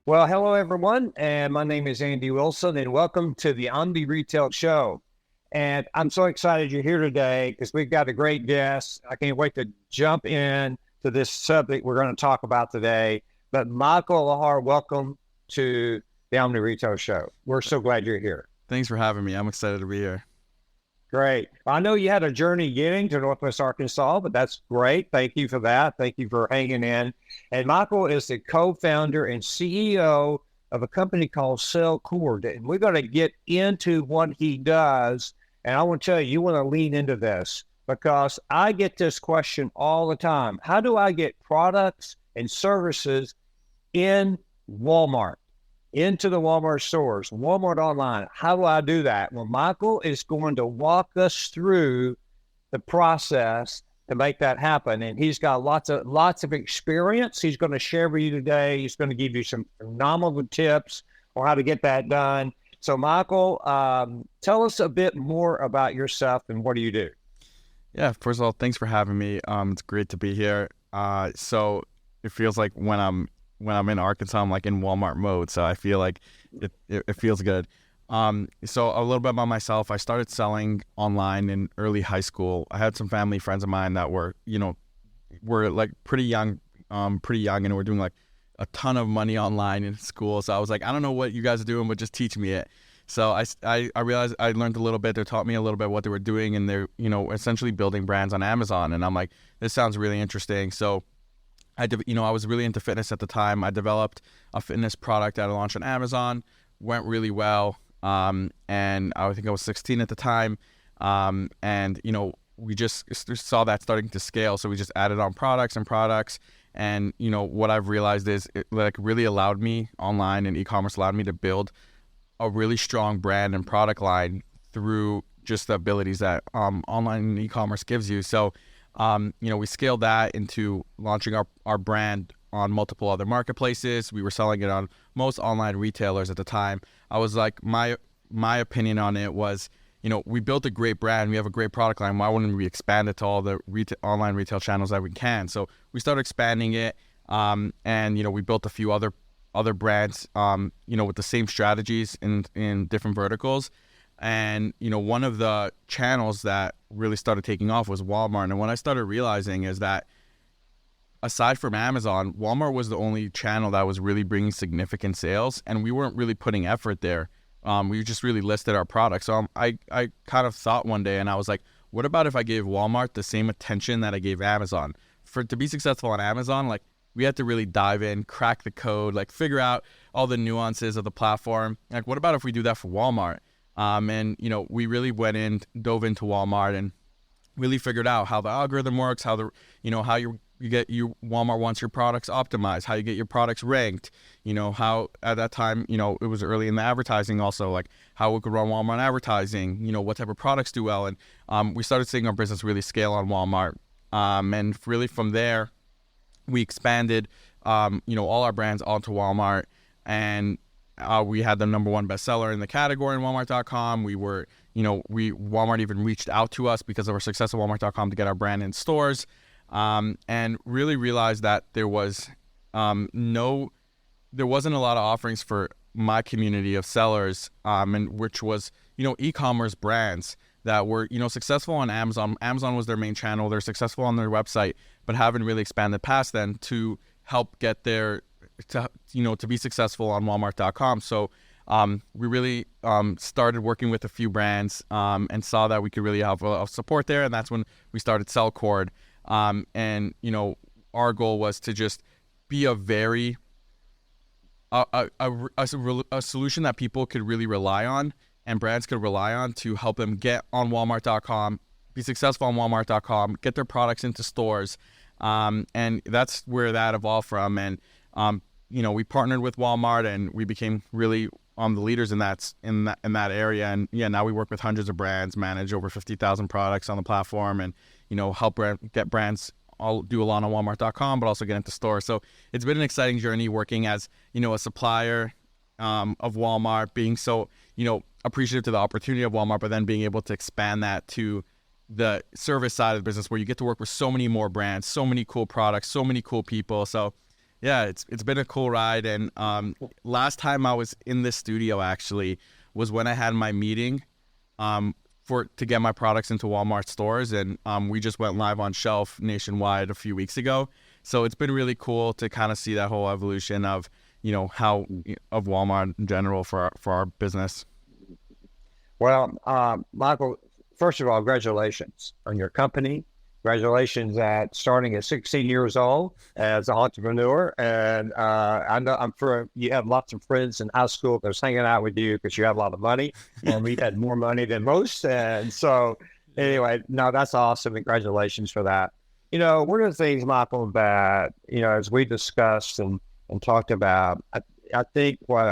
Well, hello everyone, and my name is Andy Wilson, and welcome to the Omni Retail Show. And I'm so excited you're here today because we've got a great guest. I can't wait to jump in to this subject we're going to talk about today. But Michael Lebhar, welcome to the Omni Retail Show. We're so glad you're here. Thanks for having me. I'm excited to be here. Great. I know you had a journey getting to Northwest Arkansas, but that's great. Thank you for that. Thank you for hanging in. And Michael is the co-founder and CEO of a company called SellCord. And we're going to get into what he does. And I want to tell you, you want to lean into this because I get this question all the time. How do I get products and services in Walmart? Into the Walmart stores, Walmart online. How do I do that? Well, Michael is going to walk us through the process to make that happen. And he's got lots of experience. He's going to share with you today. He's going to give you some phenomenal tips on how to get that done. So Michael, tell us a bit more about yourself and what do you do? Yeah, first of all, thanks for having me. It's great to be here. So it feels like when I'm in Arkansas, I'm like in Walmart mode. So I feel like it feels good. So a little bit about myself. I started selling online in early high school. I had some family friends of mine that were like pretty young and were doing like a ton of money online in school. So I was like, I don't know what you guys are doing, but just teach me it. So I realized I learned a little bit. They taught me a little bit what they were doing, and they're, essentially building brands on Amazon. And I'm like, this sounds really interesting. So I was really into fitness at the time. I developed a fitness product that I launched on Amazon, went really well. And I think I was 16 at the time. And we just saw that starting to scale. So we just added on products. And, what I've realized is it like really allowed me online, and e-commerce allowed me to build a really strong brand and product line through just the abilities that online and e-commerce gives you. So we scaled that into launching our brand on multiple other marketplaces. We were selling it on most online retailers at the time. I was like, my opinion on it was, we built a great brand. We have a great product line. Why wouldn't we expand it to all the online retail channels that we can? So we started expanding it. And we built a few other brands, with the same strategies in different verticals. And, one of the channels that really started taking off was Walmart. And what I started realizing is that aside from Amazon, Walmart was the only channel that was really bringing significant sales, and we weren't really putting effort there. We just really listed our products. So I kind of thought one day, and I was like, what about if I gave Walmart the same attention that I gave Amazon? To be successful on Amazon, like, we had to really dive in, crack the code, like figure out all the nuances of the platform. Like, what about if we do that for Walmart? And we really dove into Walmart and really figured out how the algorithm works, how Walmart wants your products optimized, how you get your products ranked, how at that time, it was early in the advertising also, like how we could run Walmart advertising, what type of products do well. And we started seeing our business really scale on Walmart. And really from there, we expanded, all our brands onto Walmart, and we had the number one bestseller in the category in Walmart.com. We were, Walmart even reached out to us because of our success at Walmart.com to get our brand in stores, and really realized that there wasn't a lot of offerings for my community of sellers, and which was, e-commerce brands that were, successful on Amazon. Amazon was their main channel. They're successful on their website, but haven't really expanded past then to help get to be successful on Walmart.com. So we really started working with a few brands and saw that we could really have a support there. And that's when we started SellCord. And, our goal was to just be a very a solution that people could really rely on and brands could rely on to help them get on Walmart.com, be successful on Walmart.com, get their products into stores. And that's where that evolved from. And, we partnered with Walmart and we became really the leaders in that area. And yeah, now we work with hundreds of brands, manage over 50,000 products on the platform, and, help get brands all do a lot on Walmart.com, but also get into stores. So it's been an exciting journey working as, a supplier of Walmart, being so, appreciative to the opportunity of Walmart, but then being able to expand that to the service side of the business where you get to work with so many more brands, so many cool products, so many cool people. So Yeah, it's been a cool ride. And last time I was in this studio actually was when I had my meeting to get my products into Walmart stores, and we just went live on shelf nationwide a few weeks ago. So it's been really cool to kind of see that whole evolution of how of Walmart in general for our business. Well, Michael, first of all, congratulations on your company. Congratulations at starting at 16 years old as an entrepreneur. And I know you have lots of friends in high school that's hanging out with you because you have a lot of money, and we've had more money than most. And so anyway, no, that's awesome. Congratulations for that. One of the things, Michael, that, as we discussed and talked about, I think what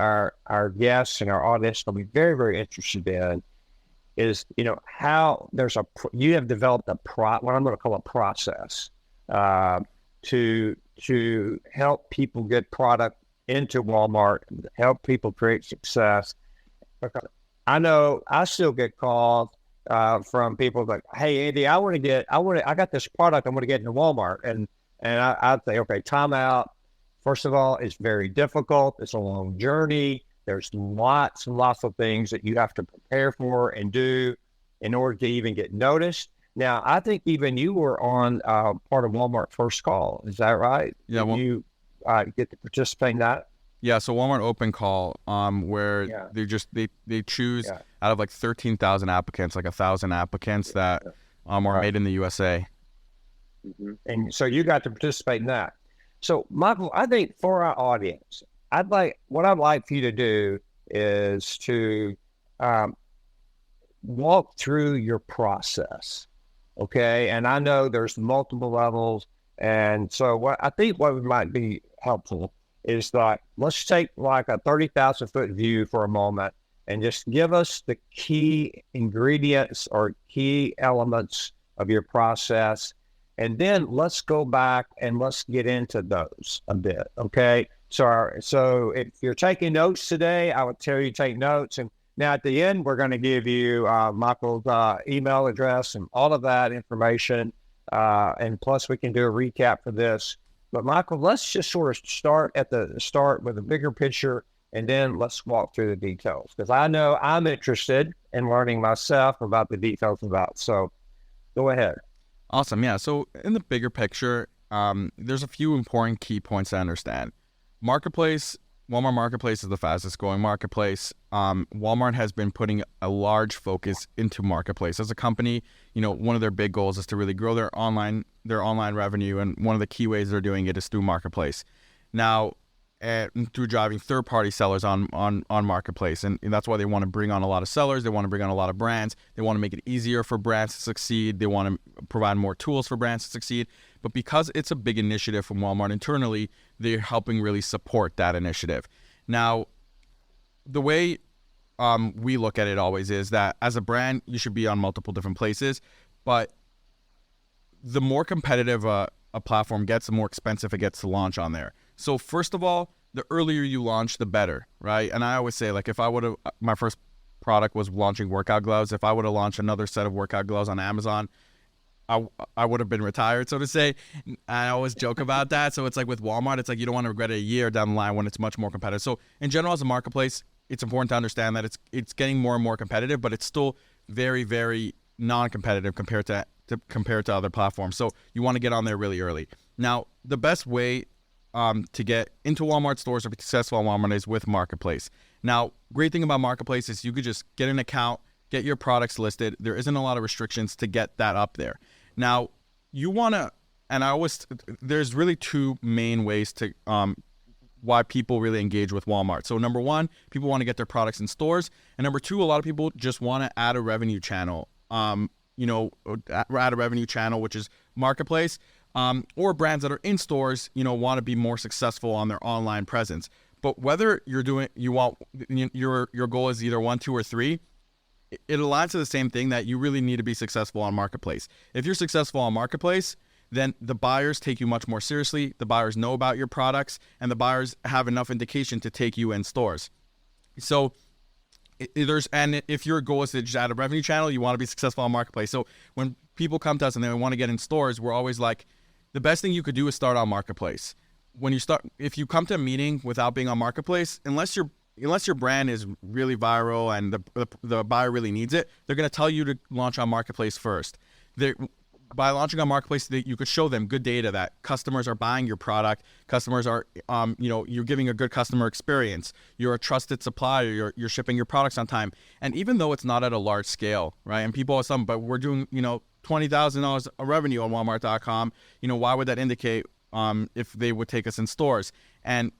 our guests and our audience will be very, very interested in is, how you have developed what I'm going to call a process to help people get product into Walmart, help people create success. Because I know I still get calls from people like, "Hey, Andy, I got this product I want to get into Walmart," and I'd say, "Okay, time out. First of all, it's very difficult. It's a long journey. There's lots and lots of things that you have to prepare for and do in order to even get noticed." Now, I think even you were on part of Walmart First Call. Is that right? Yeah. Did you get to participate in that? Yeah. So Walmart Open Call, where they choose out of like 13,000 applicants, like 1,000 applicants that are made in the USA. Mm-hmm. And so you got to participate in that. So, Michael, I think for our audience, what I'd like for you to do is to walk through your process, okay? And I know there's multiple levels, and so what might be helpful is that let's take like a 30,000 foot view for a moment and just give us the key ingredients or key elements of your process. And then let's go back and let's get into those a bit, okay? So if you're taking notes today, I would tell you to take notes. And now at the end, we're going to give you Michael's email address and all of that information. And plus, we can do a recap for this. But Michael, let's just sort of start at the start with a bigger picture, and then let's walk through the details. Because I know I'm interested in learning myself about the details so go ahead. Awesome. Yeah. So in the bigger picture, there's a few important key points to understand. Walmart Marketplace is the fastest growing marketplace. Walmart has been putting a large focus into Marketplace. As a company, one of their big goals is to really grow their online revenue. And one of the key ways they're doing it is through Marketplace. Now, through driving third-party sellers on Marketplace. And that's why they want to bring on a lot of sellers. They want to bring on a lot of brands. They want to make it easier for brands to succeed. They want to provide more tools for brands to succeed. But because it's a big initiative from Walmart internally, they're helping really support that initiative. Now, the way we look at it always is that as a brand, you should be on multiple different places. But the more competitive a platform gets, the more expensive it gets to launch on there. So first of all, the earlier you launch, the better, right? And I always say, like, if I would have, my first product was launching workout gloves. If I would have launched another set of workout gloves on Amazon, I would have been retired, so to say. I always joke about that. So it's like with Walmart, it's like you don't want to regret it a year down the line when it's much more competitive. So in general, as a marketplace, it's important to understand that it's getting more and more competitive, but it's still very, very non-competitive compared to other platforms. So you want to get on there really early. Now, the best way to get into Walmart stores or be successful on Walmart is with Marketplace. Now, great thing about Marketplace is you could just get an account, get your products listed. There isn't a lot of restrictions to get that up there. Now, you want to, and there's really two main ways to why people really engage with Walmart. So number one, people want to get their products in stores. And number two, a lot of people just want to add a revenue channel, add a revenue channel, which is Marketplace, or brands that are in stores, want to be more successful on their online presence. But whether your goal is either 1, 2, or 3, it aligns to the same thing that you really need to be successful on Marketplace. If you're successful on Marketplace, then the buyers take you much more seriously. The buyers know about your products, and the buyers have enough indication to take you in stores. So if your goal is to just add a revenue channel, you want to be successful on Marketplace. So when people come to us and they want to get in stores, we're always like, the best thing you could do is start on Marketplace. if you come to a meeting without being on Marketplace, unless your brand is really viral and the buyer really needs it, they're going to tell you to launch on Marketplace first. By launching on Marketplace, you could show them good data that customers are buying your product. Customers are, you're giving a good customer experience. You're a trusted supplier. You're shipping your products on time. And even though it's not at a large scale, right? And people are but we're doing, $20,000 of revenue on Walmart.com. Why would that indicate if they would take us in stores? And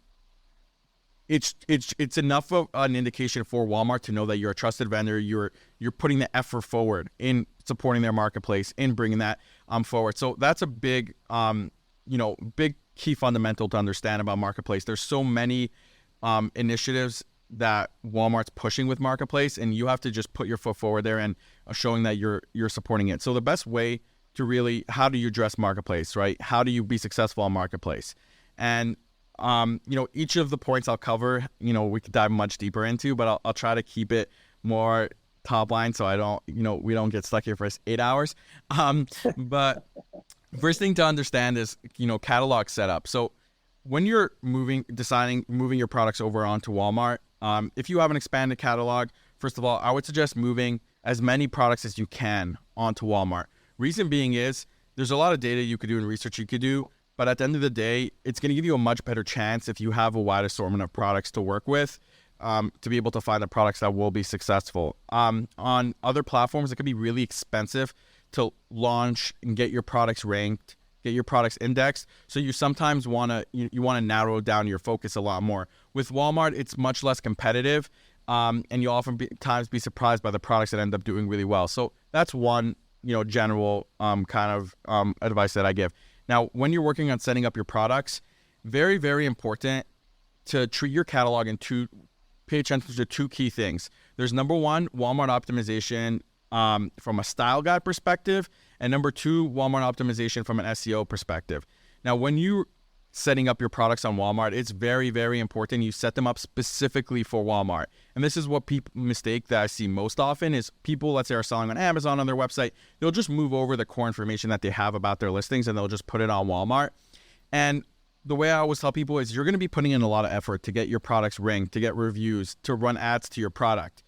it's enough of an indication for Walmart to know that you're a trusted vendor. You're putting the effort forward in supporting their marketplace, in bringing that forward. So that's a big big key fundamental to understand about marketplace. There's so many initiatives that Walmart's pushing with marketplace, and you have to just put your foot forward there and showing that you're supporting it. So the best way to really, how do you address marketplace, right? How do you be successful on marketplace? And each of the points I'll cover, we could dive much deeper into, but I'll try to keep it more top line so I don't, we don't get stuck here for 8 hours. But first thing to understand is, catalog setup. So when you're moving your products over onto Walmart, if you have an expanded catalog, first of all, I would suggest moving as many products as you can onto Walmart. Reason being is there's a lot of data you could do and research you could do, but at the end of the day, it's going to give you a much better chance if you have a wide assortment of products to work with, to be able to find the products that will be successful. On other platforms, it could be really expensive to launch and get your products ranked, get your products indexed. So you sometimes want to narrow down your focus a lot more. With Walmart, it's much less competitive, and you'll oftentimes be surprised by the products that end up doing really well. So that's one general advice that I give. Now, when you're working on setting up your products, very, very important to treat your catalog pay attention to two key things. There's number one, Walmart optimization from a style guide perspective, and number two, Walmart optimization from an SEO perspective. Now, when you're setting up your products on Walmart, it's very, very important you set them up specifically for Walmart. And this is what people mistake that I see most often is people, let's say, are selling on Amazon on their website. They'll just move over the core information that they have about their listings and they'll just put it on Walmart. And the way I always tell people is you're going to be putting in a lot of effort to get your products ranked, to get reviews, to run ads to your product.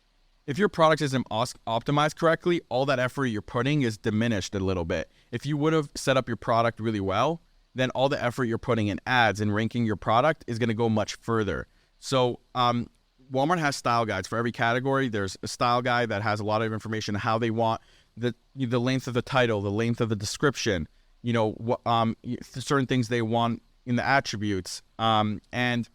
If your product isn't optimized correctly, all that effort you're putting is diminished a little bit. If you would have set up your product really well, then all the effort you're putting in ads and ranking your product is going to go much further. So Walmart has style guides for every category. There's a style guide that has a lot of information on how they want the length of the title, the length of the description, certain things they want in the attributes. And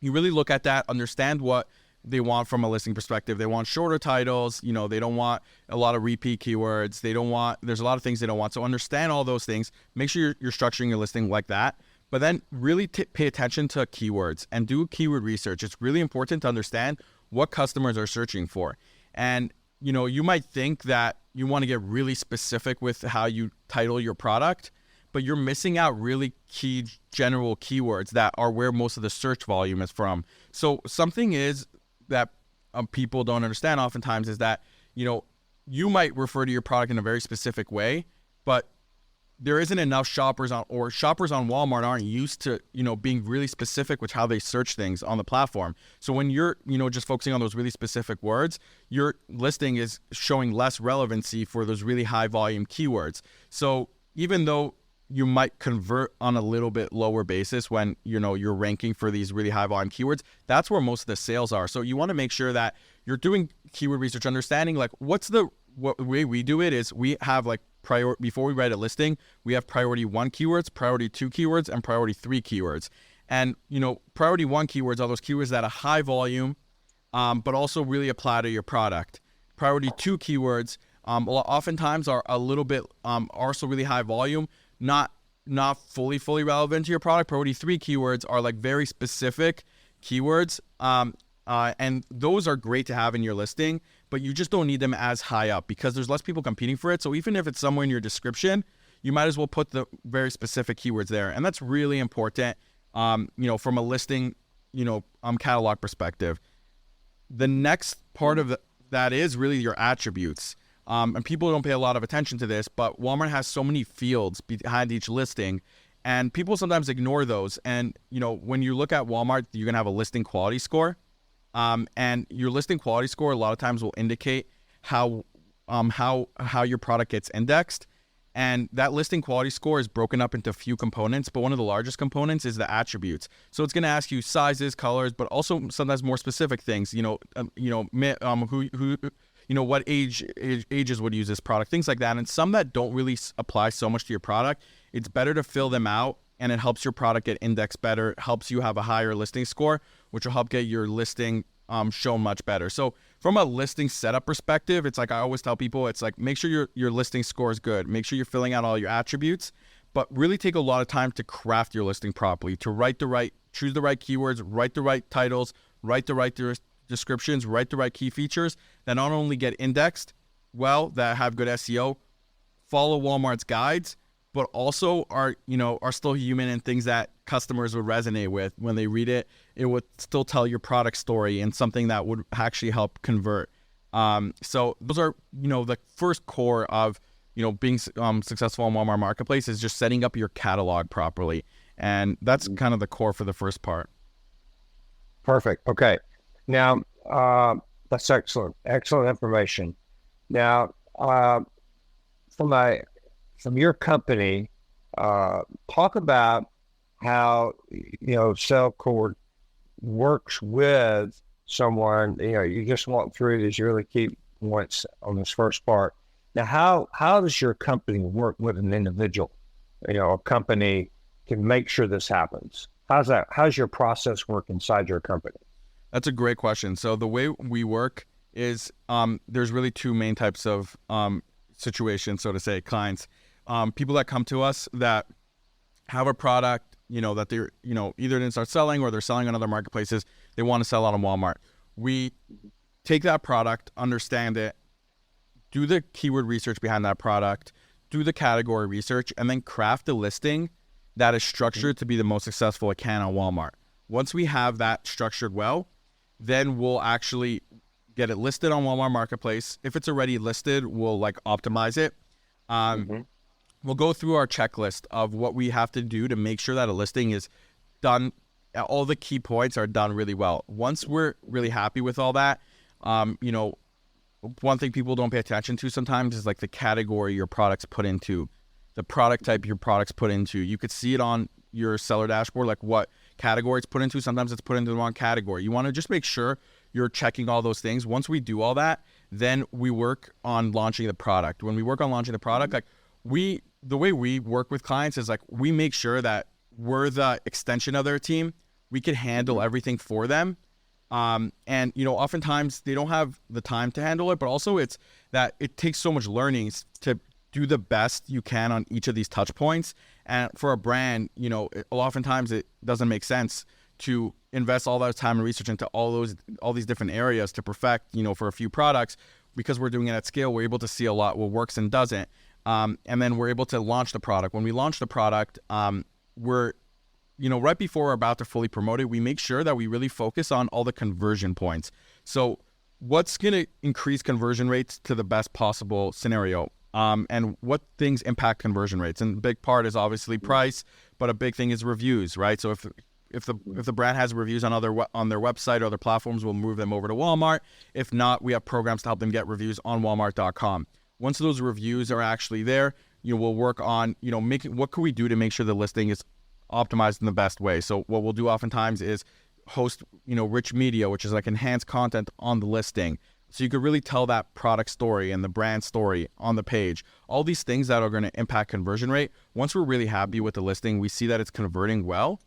you really look at that, understand what they want from a listing perspective. They want shorter titles. They don't want a lot of repeat keywords. There's a lot of things they don't want. So understand all those things. Make sure you're structuring your listing like that. But then really pay attention to keywords and do keyword research. It's really important to understand what customers are searching for. And, you might think that you want to get really specific with how you title your product, but you're missing out really key general keywords that are where most of the search volume is from. So something is that people don't understand oftentimes is that, you might refer to your product in a very specific way, but there isn't enough shoppers on Walmart aren't used to, being really specific with how they search things on the platform. So when you're, just focusing on those really specific words, your listing is showing less relevancy for those really high volume keywords. So even though you might convert on a little bit lower basis when, you're ranking for these really high volume keywords, that's where most of the sales are. So you want to make sure that you're doing keyword research, understanding what way we do it is we have before we write a listing, we have priority 1 keywords, priority 2 keywords, and priority 3 keywords. And, priority 1 keywords are those keywords that are high volume, but also really apply to your product. Priority 2 keywords oftentimes are a little bit, are also really high volume, not fully relevant to your product. Priority 3 keywords are very specific keywords, and those are great to have in your listing, but you just don't need them as high up because there's less people competing for it. So even if it's somewhere in your description, you might as well put the very specific keywords there, and that's really important. From a listing, catalog perspective. The next part of that is really your attributes. And people don't pay a lot of attention to this, but Walmart has so many fields behind each listing, And people sometimes ignore those. And, when you look at Walmart, you're going to have a listing quality score. And your listing quality score a lot of times will indicate how your product gets indexed. And that listing quality score is broken up into a few components, but one of the largest components is the attributes. So it's going to ask you sizes, colors, but also sometimes more specific things. What ages would use this product, things like that. And some that don't really apply so much to your product, it's better to fill them out, and it helps your product get indexed better, helps you have a higher listing score, which will help get your listing shown much better. So from a listing setup perspective, it's like I always tell people, it's like make sure your listing score is good. Make sure you're filling out all your attributes, but really take a lot of time to craft your listing properly, to choose the right keywords, write the right titles, write the right descriptions, write the right key features that not only get indexed well, that have good SEO, follow Walmart's guides, but also are still human and things that customers would resonate with. When they read it, it would still tell your product story and something that would actually help convert. So those are, the first core of, being successful in Walmart Marketplace is just setting up your catalog properly. And that's kind of the core for the first part. Perfect. Okay. Now, that's excellent. Excellent information. Now, from your company, talk about how, SellCord works with someone. You just walk through these really key points on this first part. Now, how does your company work with an individual? A company can make sure this happens. How's your process work inside your company? That's a great question. So the way we work is there's really two main types of situations, so to say, clients. People that come to us that have a product, that they're, either didn't start selling or they're selling on other marketplaces. They want to sell out on Walmart. We take that product, understand it, do the keyword research behind that product, do the category research, and then craft a listing that is structured to be the most successful it can on Walmart. Once we have that structured well, then we'll actually get it listed on Walmart Marketplace. If it's already listed, we'll optimize it. We'll go through our checklist of what we have to do to make sure that a listing is done. All the key points are done really well. Once we're really happy with all that, one thing people don't pay attention to sometimes is the category your product's put into, the product type your product's put into. You could see it on your seller dashboard, what category it's put into. Sometimes it's put into the wrong category. You want to just make sure you're checking all those things. Once we do all that, then we work on launching the product. When we work on launching the product, the way we work with clients is we make sure that we're the extension of their team. We can handle everything for them. And oftentimes they don't have the time to handle it, but also it's that it takes so much learnings to do the best you can on each of these touch points. And for a brand, oftentimes it doesn't make sense to invest all that time and research into all these different areas to perfect, for a few products. Because we're doing it at scale, we're able to see a lot what works and doesn't. And then we're able to launch the product. When we launch the product, we're, right before we're about to fully promote it, we make sure that we really focus on all the conversion points. So what's going to increase conversion rates to the best possible scenario? And what things impact conversion rates? And a big part is obviously price, but a big thing is reviews, right? So if the brand has reviews on their website or other platforms, we'll move them over to Walmart. If not, we have programs to help them get reviews on Walmart.com. Once those reviews are actually there, we'll work on, what can we do to make sure the listing is optimized in the best way. So what we'll do oftentimes is host, rich media, which is enhanced content on the listing. So you could really tell that product story and the brand story on the page. All these things that are going to impact conversion rate. Once we're really happy with the listing, we see that it's converting well,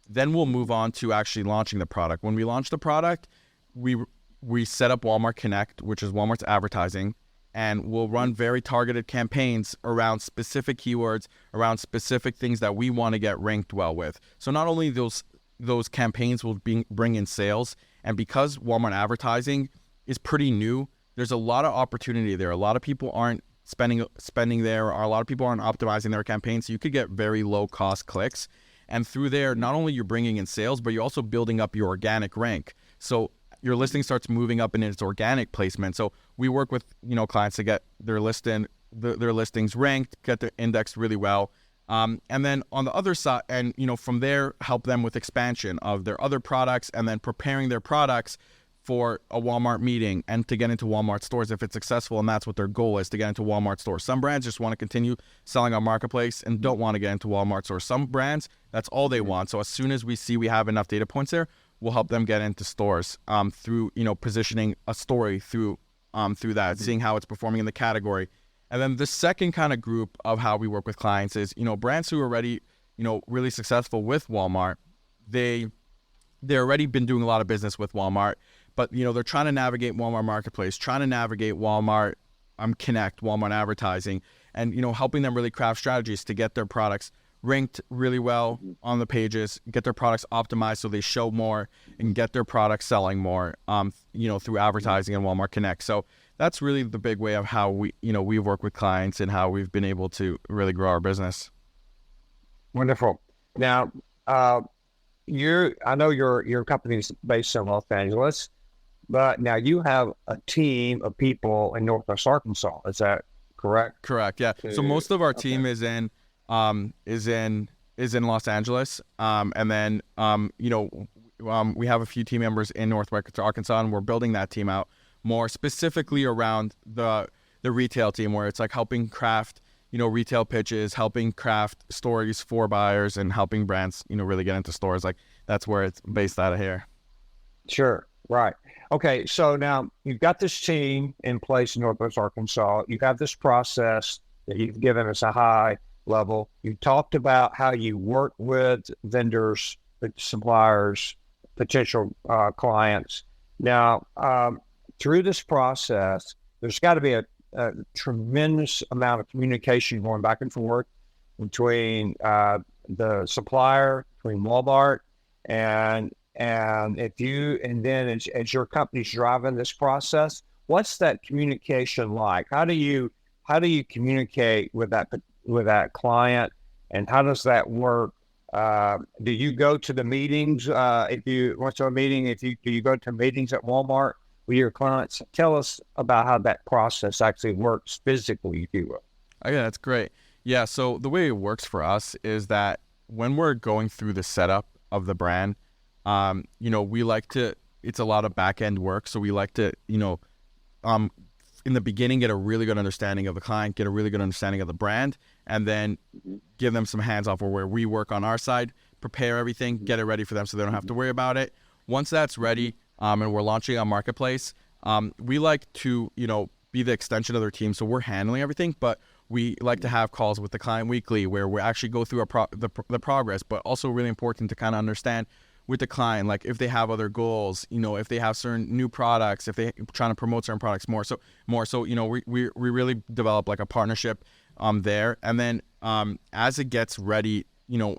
then we'll move on to actually launching the product. When we launch the product, we set up Walmart Connect, which is Walmart's advertising, and we'll run very targeted campaigns around specific keywords, around specific things that we want to get ranked well with. So not only those campaigns will bring in sales, and because Walmart advertising is pretty new, there's a lot of opportunity there. A lot of people aren't spending there, or a lot of people aren't optimizing their campaigns, so you could get very low cost clicks. And through there, not only you're bringing in sales, but you're also building up your organic rank. So your listing starts moving up in its organic placement. So we work with clients to get their listings ranked, get their indexed really well. And then on the other side, and from there, help them with expansion of their other products, and then preparing their products for a Walmart meeting and to get into Walmart stores if it's successful, and that's what their goal is, to get into Walmart stores. Some brands just want to continue selling on Marketplace and don't want to get into Walmart stores. Some brands, that's all they want. So as soon as we see we have enough data points there, we'll help them get into stores through positioning a story through that, seeing how it's performing in the category. And then the second kind of group of how we work with clients is brands who are already really successful with Walmart. They're already been doing a lot of business with Walmart, but they're trying to navigate Walmart Marketplace, trying to navigate Walmart Connect, Walmart advertising, and helping them really craft strategies to get their products ranked really well on the pages, get their products optimized so they show more, and get their products selling more through advertising and Walmart Connect. So that's really the big way of how we work with clients and how we've been able to really grow our business. Wonderful. Now, I know your company is based in Los Angeles, but now you have a team of people in Northwest Arkansas. Is that correct? Correct. Yeah. So most of our team is in Los Angeles, and then we have a few team members in Northwest Arkansas, and we're building that team out more specifically around the retail team, where it's like helping craft retail pitches, helping craft stories for buyers, and helping brands really get into stores. Like that's where it's based out of here. Sure. Right. Okay. So now you've got this team in place in Northwest Arkansas. You have this process that you've given us a high level. You talked about how you work with vendors, suppliers, potential clients. Now, through this process, there's got to be a tremendous amount of communication going back and forth between the supplier, between Walmart, and then as your company's driving this process, what's that communication like? How do you communicate with that client, and how does that work? Do you go to the meetings? If you went to a meeting, do you go to meetings at Walmart with your clients? Tell us about how that process actually works physically, if you will. Okay, that's great. Yeah, so the way it works for us is that when we're going through the setup of the brand, we like to, it's a lot of back end work. So we like to, in the beginning, get a really good understanding of the client, get a really good understanding of the brand, and then give them some hands off where we work on our side, prepare everything, get it ready for them so they don't have to worry about it. Once that's ready, and we're launching on Marketplace, we like to, be the extension of their team. So we're handling everything, but we like to have calls with the client weekly where we actually go through the progress, but also really important to kind of understand with the client, like if they have other goals, if they have certain new products, if they're trying to promote certain products more. So we really develop like a partnership there. And then as it gets ready,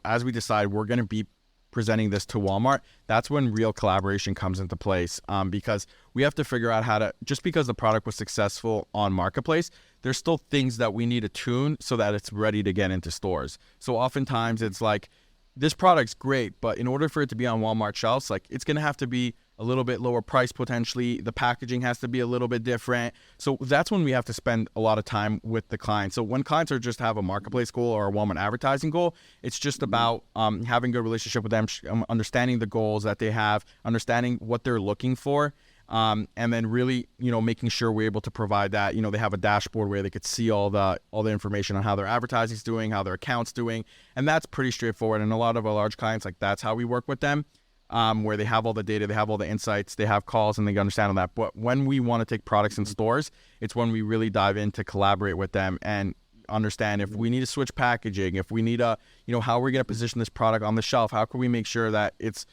as we decide we're going to be presenting this to Walmart, that's when real collaboration comes into place, because we have to figure out how to, just because the product was successful on Marketplace, there's still things that we need to tune so that it's ready to get into stores. So oftentimes it's like, this product's great, but in order for it to be on Walmart shelves, like it's going to have to be a little bit lower price potentially. The packaging has to be a little bit different. So that's when we have to spend a lot of time with the client. So when clients are just have a Marketplace goal or a Walmart advertising goal, it's just about having a good relationship with them, understanding the goals that they have, understanding what they're looking for. And then really, making sure we're able to provide that. They have a dashboard where they could see all the information on how their advertising is doing, how their account's doing, and that's pretty straightforward. And a lot of our large clients, like that's how we work with them, where they have all the data, they have all the insights, they have calls, and they understand all that. But when we want to take products in stores, it's when we really dive in to collaborate with them and understand if we need to switch packaging, if we need a, how we're going to position this product on the shelf, how can we make sure that it's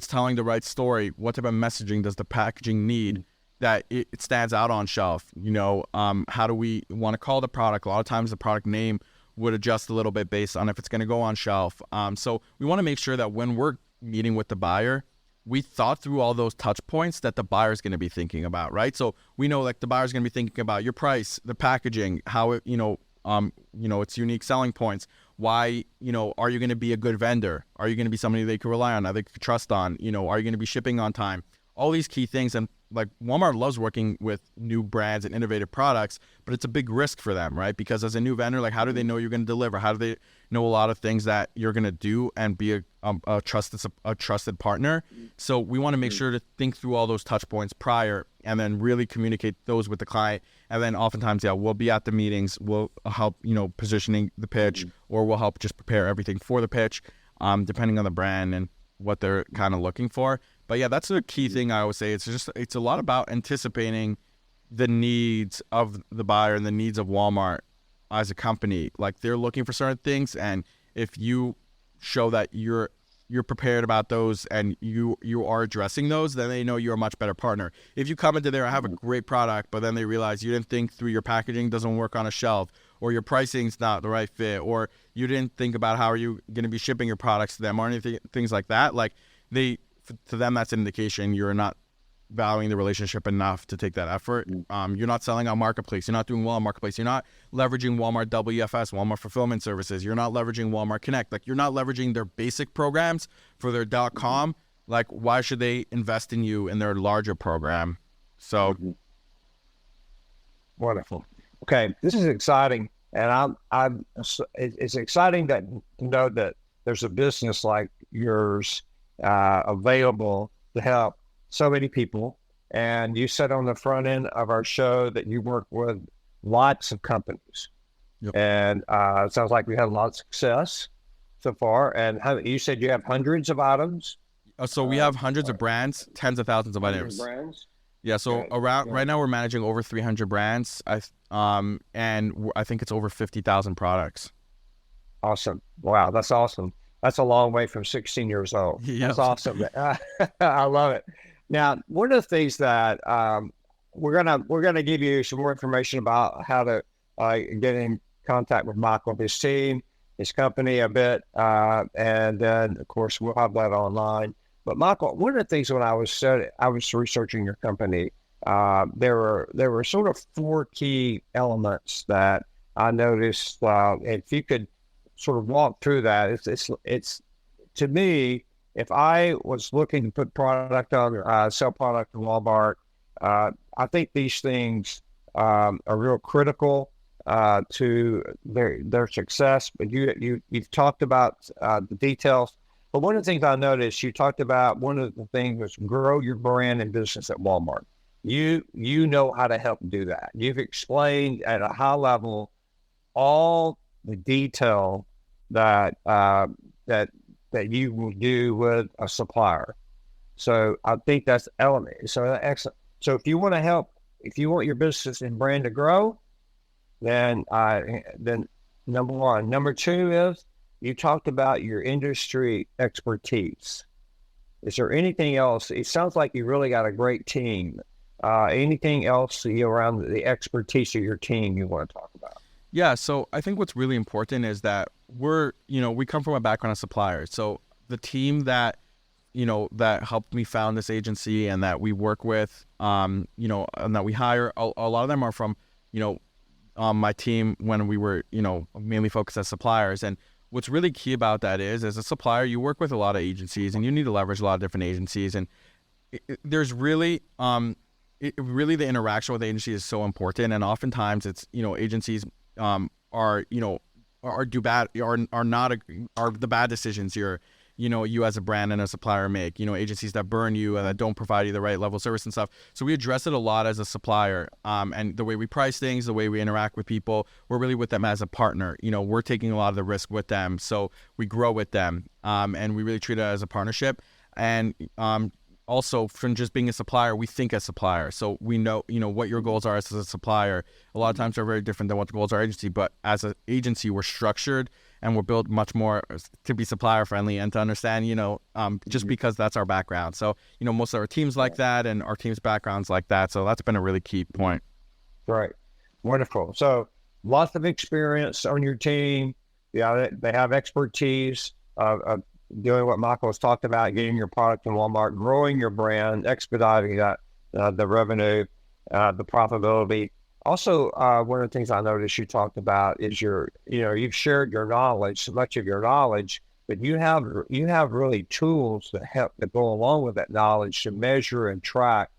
telling the right story? What type of messaging does the packaging need that it stands out on shelf? How do we want to call the product? A lot of times the product name would adjust a little bit based on if it's going to go on shelf. So we want to make sure that when we're meeting with the buyer, we thought through all those touch points that the buyer is going to be thinking about, right? So we know like the buyer is going to be thinking about your price, the packaging, how it, its unique selling points. Why, are you going to be a good vendor? Are you going to be somebody they can rely on, that they can trust on? Are you going to be shipping on time? All these key things. And, like Walmart loves working with new brands and innovative products, but it's a big risk for them, right? Because as a new vendor, like how do they know you're going to deliver? How do they know a lot of things that you're going to do and be a trusted partner? So we want to make sure to think through all those touch points prior and then really communicate those with the client. And then oftentimes, we'll be at the meetings, we'll help, positioning the pitch, or we'll help just prepare everything for the pitch, depending on the brand and what they're kind of looking for. But yeah, that's the key thing I would say. It's a lot about anticipating the needs of the buyer and the needs of Walmart as a company. Like they're looking for certain things, and if you show that you're prepared about those and you are addressing those, then they know you're a much better partner. If you come into there and have a great product, but then they realize you didn't think through your packaging doesn't work on a shelf, or your pricing's not the right fit, or you didn't think about how are you going to be shipping your products to them, or anything, things like that, like to them, that's an indication you're not valuing the relationship enough to take that effort. You're not selling on Marketplace. You're not doing well on Marketplace. You're not leveraging Walmart WFS, Walmart Fulfillment Services. You're not leveraging Walmart Connect. Like you're not leveraging their basic programs for their .com. Like why should they invest in you in their larger program? So. Wonderful. Okay, this is exciting, and it's exciting to know that there's a business like yours available to help so many people. And you said on the front end of our show that you work with lots of companies. Yep. And it sounds like we had a lot of success so far. And you said you have hundreds of items. So we have hundreds of brands, tens of thousands of items. Brands. Yeah. So right now we're managing over 300 brands. And I think it's over 50,000 products. Awesome. Wow. That's awesome. That's a long way from 16 years old. Yep. That's awesome. I love it. Now, one of the things that we're gonna give you some more information about how to get in contact with Michael, his team, his company a bit, and then of course we'll have that online. But Michael, one of the things when I was researching your company, there were sort of four key elements that I noticed. If you could sort of walk through that, it's to me, if I was looking to put product on, sell product in Walmart, I think these things are real critical to their success. But you've talked about the details. But one of the things I noticed, you talked about one of the things was grow your brand and business at Walmart. You know how to help do that. You've explained at a high level all the detail that you will do with a supplier. So I think that's the element. So excellent. So if you want your business and brand to grow, then number one. Number two is you talked about your industry expertise. Is there anything else? It sounds like you really got a great team. Anything else around the expertise of your team you want to talk about? Yeah, so I think what's really important is that we come from a background of suppliers. So the team that helped me found this agency and that we work with, and that we hire, a lot of them are from, my team when we were, mainly focused as suppliers. And what's really key about that is, as a supplier, you work with a lot of agencies and you need to leverage a lot of different agencies. And there's really, really the interaction with agencies is so important. And oftentimes it's, agencies are the bad decisions you as a brand and a supplier make, agencies that burn you and that don't provide you the right level of service and stuff. So we address it a lot as a supplier, and the way we price things, the way we interact with people, we're really with them as a partner. We're taking a lot of the risk with them, so we grow with them, and we really treat it as a partnership. And also, from just being a supplier, we think as suppliers. So we know, what your goals are as a supplier. A lot of times they're very different than what the goals are agency. But as an agency, we're structured and we're built much more to be supplier friendly and to understand, just because that's our background. So, most of our teams like that and our team's backgrounds like that. So that's been a really key point. Right. Wonderful. So lots of experience on your team. Yeah, they have expertise of doing what Michael was talking about, getting your product in Walmart, growing your brand, expediting that, the revenue, the profitability. Also, one of the things I noticed you talked about is you've shared your knowledge, so much of your knowledge, but you have really tools that go along with that knowledge to measure and track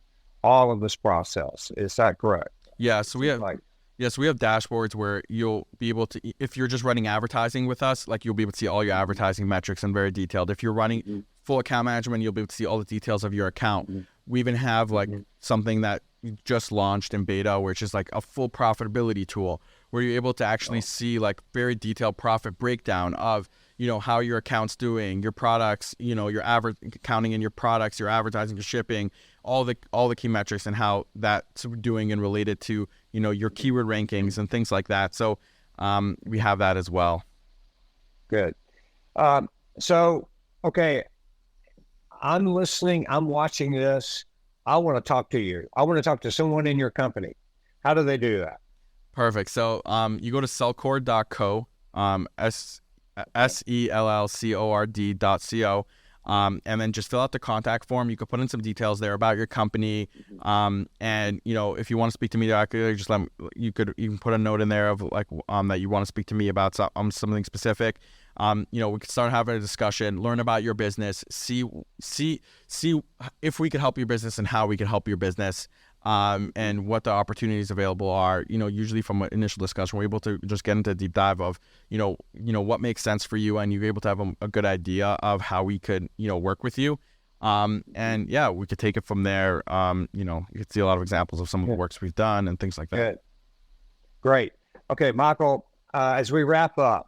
all of this process. Is that correct? Yeah, so we have Like, yes, we have dashboards where you'll be able to, if you're just running advertising with us, like you'll be able to see all your advertising metrics and very detailed. If you're running full account management, you'll be able to see all the details of your account. We even have like something that we just launched in beta, which is like a full profitability tool where you're able to actually see like very detailed profit breakdown of, you know, how your account's doing, your products, you know, your counting in your products, your advertising, your shipping, all the key metrics and how that's doing and related to, you know, your keyword rankings and things like that. So we have that as well. good. So, okay, I'm listening. I'm watching this. I want to talk to you. I want to talk to someone in your company. How do they do that? Perfect. So you go to sellcord.co, SELLCORD.co, and then just fill out the contact form. You could put in some details there about your company, and you know, if you want to speak to me directly, just you can put a note in there of like that you want to speak to me about something specific. You know, we could start having a discussion, learn about your business, see if we could help your business and how we could help your business. And what the opportunities available are. You know, usually from an initial discussion, we're able to just get into a deep dive of, you know, what makes sense for you, and you're able to have a good idea of how we could, you know, work with you. And yeah, we could take it from there. You know, you could see a lot of examples of some of the works we've done and things like that. Good. Great. Okay, Michael, as we wrap up,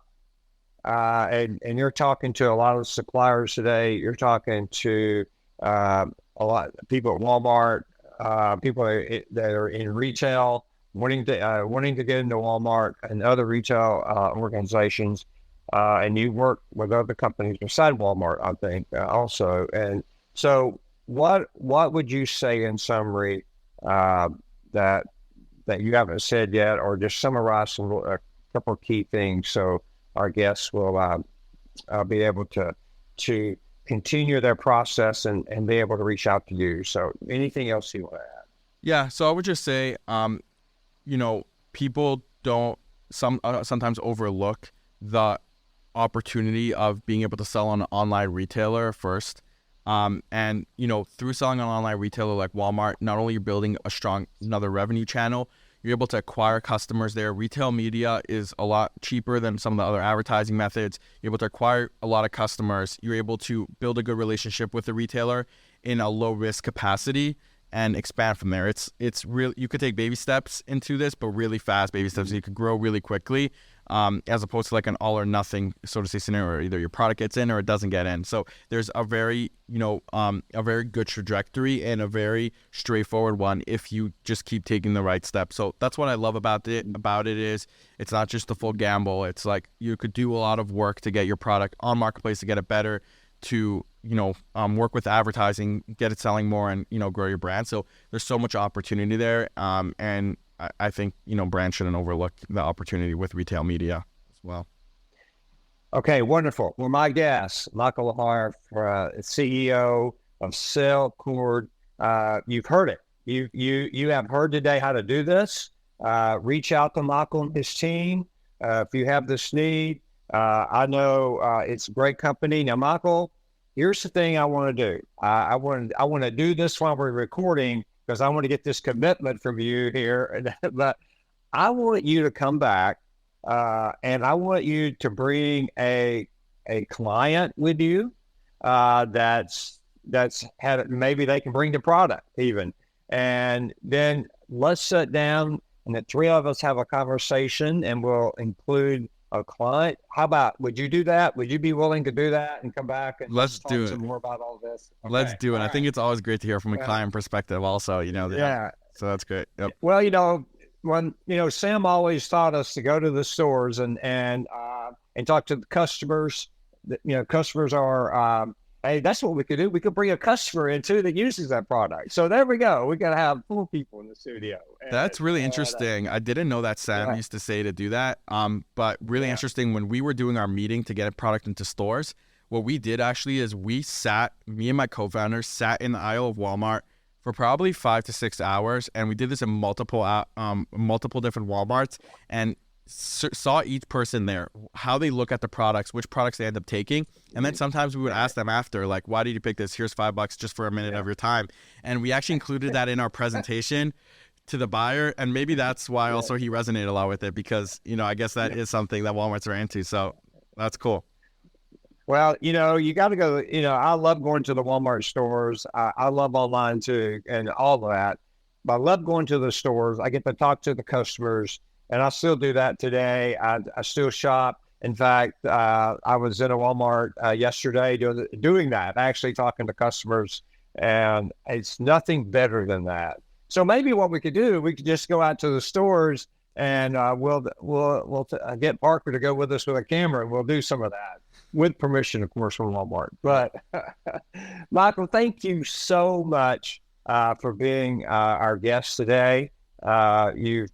and you're talking to a lot of suppliers today, you're talking to a lot of people at Walmart, people that are in retail, wanting to get into Walmart and other retail organizations, and you work with other companies beside Walmart, I think, also. And so, what would you say in summary that you haven't said yet, or just summarize a couple of key things so our guests will be able to continue their process and be able to reach out to you. So anything else you want to add? Yeah. So I would just say, you know, people don't sometimes overlook the opportunity of being able to sell on an online retailer first. And, you know, through selling on an online retailer like Walmart, not only you're building another revenue channel, you're able to acquire customers there. Retail media is a lot cheaper than some of the other advertising methods. You're able to acquire a lot of customers. You're able to build a good relationship with the retailer in a low risk capacity and expand from there. It's real. You could take baby steps into this, but really fast baby steps. You could grow really quickly, as opposed to like an all or nothing, so to say, scenario. Either your product gets in or it doesn't get in. So there's a very, a very good trajectory and a very straightforward one if you just keep taking the right steps. So that's what I love about it. Is it's not just the full gamble. It's like you could do a lot of work to get your product on marketplace to get it better, to work with advertising, get it selling more, and grow your brand. So there's so much opportunity there, and I think brands shouldn't overlook the opportunity with retail media as well. Okay, wonderful. Well, my guest, Michael Lebhar, CEO of SellCord. You've heard it. You have heard today how to do this. Reach out to Michael and his team if you have this need. I know it's a great company. Now, Michael, here's the thing I want to do. I want to do this while we're recording because I want to get this commitment from you here. But I want you to come back and I want you to bring a client with you that's had, maybe they can bring the product even, and then let's sit down and the three of us have a conversation, and we'll include a client. How about, would you do that? Would you be willing to do that and come back and let's talk do some it more about all this? Okay. Let's do it. All I think right. it's always great to hear from a client perspective also, Yeah. So that's great. Yep. Well, when, Sam always taught us to go to the stores and talk to the customers. Customers are, hey, that's what we could do. We could bring a customer in too that uses that product. So there we go. We got to have 4 people in the studio. That's really interesting. I didn't know that Sam used to say to do that. But really interesting, when we were doing our meeting to get a product into stores, what we did actually is me and my co-founders sat in the aisle of Walmart for probably 5 to 6 hours. And we did this in multiple different Walmarts. And saw each person there, how they look at the products, which products they end up taking. And then sometimes we would ask them after, like, why did you pick this? Here's $5 just for a minute of your time. And we actually included that in our presentation to the buyer. And maybe that's why also he resonated a lot with it, because, I guess that is something that Walmart's are into. So that's cool. Well, you got to go, I love going to the Walmart stores. I love online too and all of that. But I love going to the stores. I get to talk to the customers, and I still do that today. I still shop. In fact, I was in a Walmart yesterday doing that, actually talking to customers, and it's nothing better than that. So maybe what we could do, we could just go out to the stores, and we'll get Parker to go with us with a camera, and we'll do some of that with permission, of course, from Walmart. But Michael, thank you so much for being our guest today. You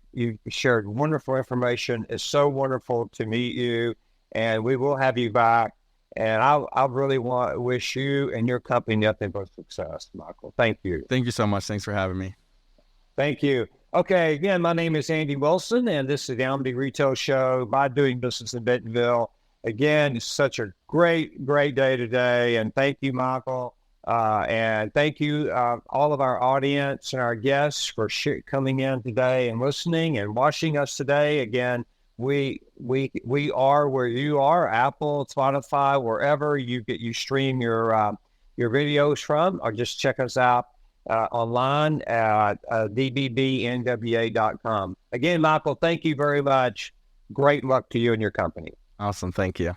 shared wonderful information. It's so wonderful to meet you, and we will have you back. And I really wish you and your company nothing but success, Michael. Thank you. Thank you so much. Thanks for having me. Thank you. Okay, again, my name is Andy Wilson, and this is the Omni Retail Show by Doing Business in Bentonville. Again, it's such a great day today, and thank you, Michael. And thank you, all of our audience and our guests for coming in today and listening and watching us today. Again, we are where you are, Apple, Spotify, wherever you stream your videos from, or just check us out online at dbbnwa.com. Again, Michael, thank you very much. Great luck to you and your company. Awesome. Thank you.